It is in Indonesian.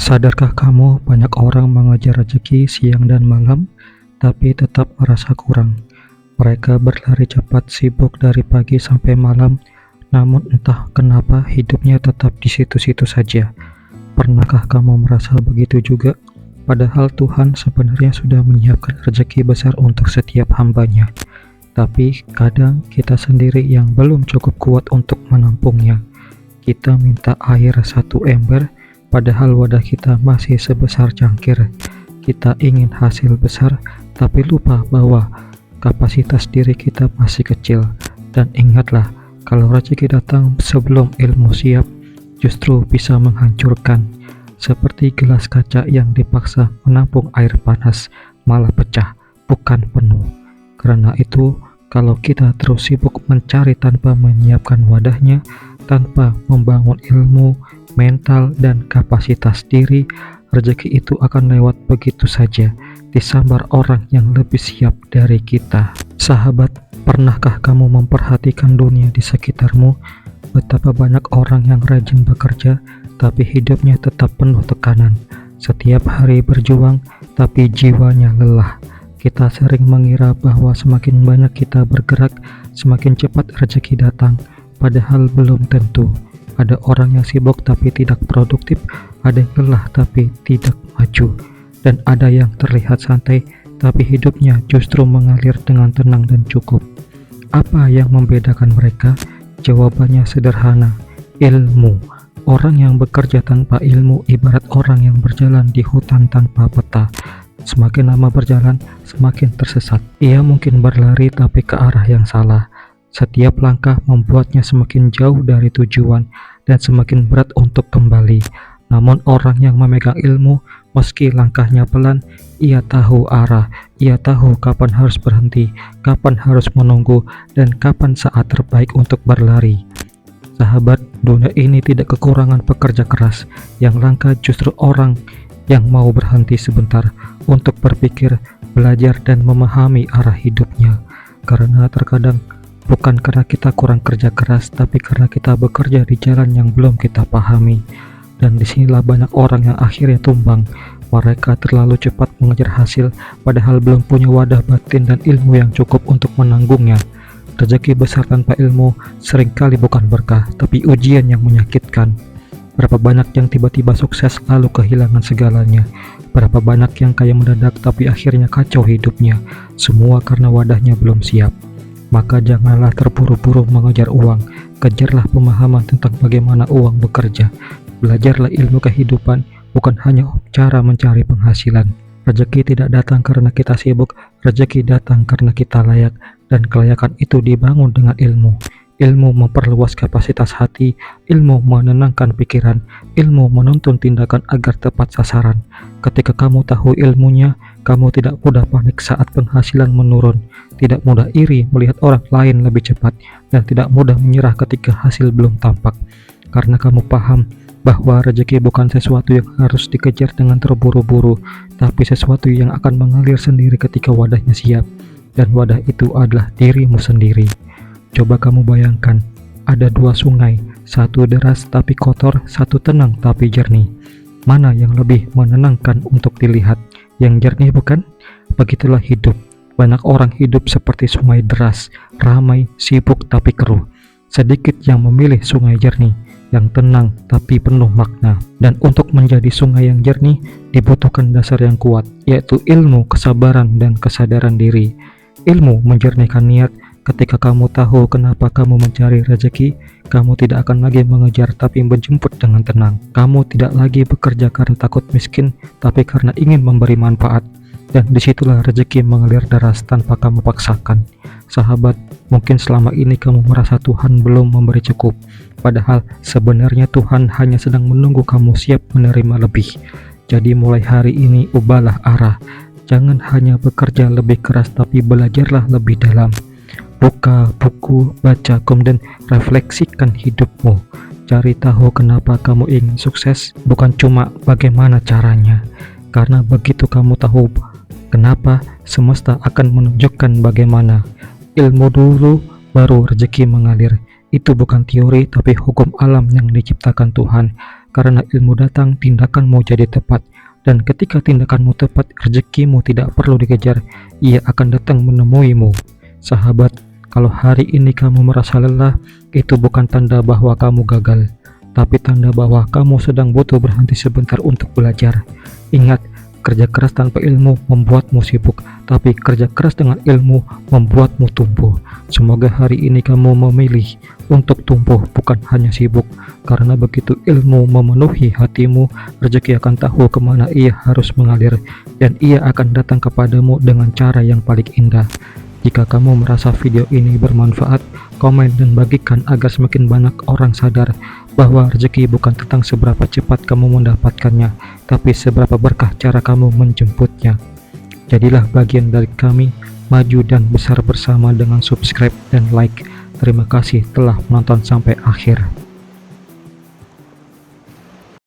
Sadarkah kamu banyak orang mengejar rezeki siang dan malam, tapi tetap merasa kurang? Mereka berlari cepat sibuk dari pagi sampai malam, namun entah kenapa hidupnya tetap di situ-situ saja. Pernahkah kamu merasa begitu juga? Padahal Tuhan sebenarnya sudah menyiapkan rezeki besar untuk setiap hambanya. Tapi kadang kita sendiri yang belum cukup kuat untuk menampungnya. Kita minta air satu ember, padahal wadah kita masih sebesar cangkir. Kita ingin hasil besar, tapi lupa bahwa kapasitas diri kita masih kecil. Dan ingatlah, kalau rezeki datang sebelum ilmu siap, justru bisa menghancurkan. Seperti gelas kaca yang dipaksa menampung air panas, malah pecah, bukan penuh. Karena itu, kalau kita terus sibuk mencari tanpa menyiapkan wadahnya, tanpa membangun ilmu, mental, dan kapasitas diri, rezeki itu akan lewat begitu saja, disambar orang yang lebih siap dari kita. Sahabat, pernahkah kamu memperhatikan dunia di sekitarmu? Betapa banyak orang yang rajin bekerja, tapi hidupnya tetap penuh tekanan. Setiap hari berjuang, tapi jiwanya lelah. Kita sering mengira bahwa semakin banyak kita bergerak, semakin cepat rezeki datang. Padahal belum tentu. Ada orang yang sibuk tapi tidak produktif, ada yang lelah tapi tidak maju, dan ada yang terlihat santai tapi hidupnya justru mengalir dengan tenang dan cukup. Apa yang membedakan mereka? Jawabannya sederhana, ilmu. Orang yang bekerja tanpa ilmu ibarat orang yang berjalan di hutan tanpa peta. Semakin lama berjalan, semakin tersesat. Ia mungkin berlari tapi ke arah yang salah. Setiap langkah membuatnya semakin jauh dari tujuan dan semakin berat untuk kembali. Namun orang yang memegang ilmu, meski langkahnya pelan, ia tahu arah, ia tahu kapan harus berhenti, kapan harus menunggu, dan kapan saat terbaik untuk berlari. Sahabat, dunia ini tidak kekurangan pekerja keras. Yang langka justru orang yang mau berhenti sebentar untuk berpikir, belajar, dan memahami arah hidupnya. Karena terkadang bukan karena kita kurang kerja keras, tapi karena kita bekerja di jalan yang belum kita pahami. Dan disinilah banyak orang yang akhirnya tumbang. Mereka terlalu cepat mengejar hasil, padahal belum punya wadah batin dan ilmu yang cukup untuk menanggungnya. Rezeki besar tanpa ilmu seringkali bukan berkah, tapi ujian yang menyakitkan. Berapa banyak yang tiba-tiba sukses lalu kehilangan segalanya. Berapa banyak yang kaya mendadak tapi akhirnya kacau hidupnya. Semua karena wadahnya belum siap. Maka janganlah terburu-buru mengejar uang, kejarlah pemahaman tentang bagaimana uang bekerja. Belajarlah ilmu kehidupan, bukan hanya cara mencari penghasilan. Rezeki tidak datang karena kita sibuk, rezeki datang karena kita layak, dan kelayakan itu dibangun dengan ilmu. Ilmu memperluas kapasitas hati, ilmu menenangkan pikiran, ilmu menuntun tindakan agar tepat sasaran. Ketika kamu tahu ilmunya, kamu tidak mudah panik saat penghasilan menurun, tidak mudah iri melihat orang lain lebih cepat, dan tidak mudah menyerah ketika hasil belum tampak. Karena kamu paham bahwa rezeki bukan sesuatu yang harus dikejar dengan terburu-buru, tapi sesuatu yang akan mengalir sendiri ketika wadahnya siap, dan wadah itu adalah dirimu sendiri. Coba kamu bayangkan, ada dua sungai, satu deras tapi kotor, satu tenang tapi jernih. Mana yang lebih menenangkan untuk dilihat? Yang jernih bukan? Begitulah hidup. Banyak orang hidup seperti sungai deras, ramai, sibuk tapi keruh. Sedikit yang memilih sungai jernih, yang tenang tapi penuh makna. Dan untuk menjadi sungai yang jernih, dibutuhkan dasar yang kuat, yaitu ilmu, kesabaran, dan kesadaran diri. Ilmu menjernihkan niat. Ketika kamu tahu kenapa kamu mencari rezeki, kamu tidak akan lagi mengejar tapi menjemput dengan tenang. Kamu tidak lagi bekerja karena takut miskin, tapi karena ingin memberi manfaat. Dan disitulah rezeki mengalir deras tanpa kamu paksakan. Sahabat, mungkin selama ini kamu merasa Tuhan belum memberi cukup. Padahal sebenarnya Tuhan hanya sedang menunggu kamu siap menerima lebih. Jadi mulai hari ini ubahlah arah. Jangan hanya bekerja lebih keras, tapi belajarlah lebih dalam. Buka buku, baca, kemudian refleksikan hidupmu. Cari tahu kenapa kamu ingin sukses, bukan cuma bagaimana caranya. Karena begitu kamu tahu kenapa, semesta akan menunjukkan bagaimana. Ilmu dulu, baru rezeki mengalir. Itu bukan teori, tapi hukum alam yang diciptakan Tuhan. Karena ilmu datang, tindakanmu jadi tepat. Dan ketika tindakanmu tepat, rezekimu tidak perlu dikejar, ia akan datang menemuimu. Sahabat, kalau hari ini kamu merasa lelah, itu bukan tanda bahwa kamu gagal, tapi tanda bahwa kamu sedang butuh berhenti sebentar untuk belajar. Ingat, kerja keras tanpa ilmu membuatmu sibuk, tapi kerja keras dengan ilmu membuatmu tumbuh. Semoga hari ini kamu memilih untuk tumbuh, bukan hanya sibuk. Karena begitu ilmu memenuhi hatimu, rezeki akan tahu kemana ia harus mengalir, dan ia akan datang kepadamu dengan cara yang paling indah. Jika kamu merasa video ini bermanfaat, komen dan bagikan agar semakin banyak orang sadar bahwa rezeki bukan tentang seberapa cepat kamu mendapatkannya, tapi seberapa berkah cara kamu menjemputnya. Jadilah bagian dari kami, maju dan besar bersama dengan subscribe dan like. Terima kasih telah menonton sampai akhir.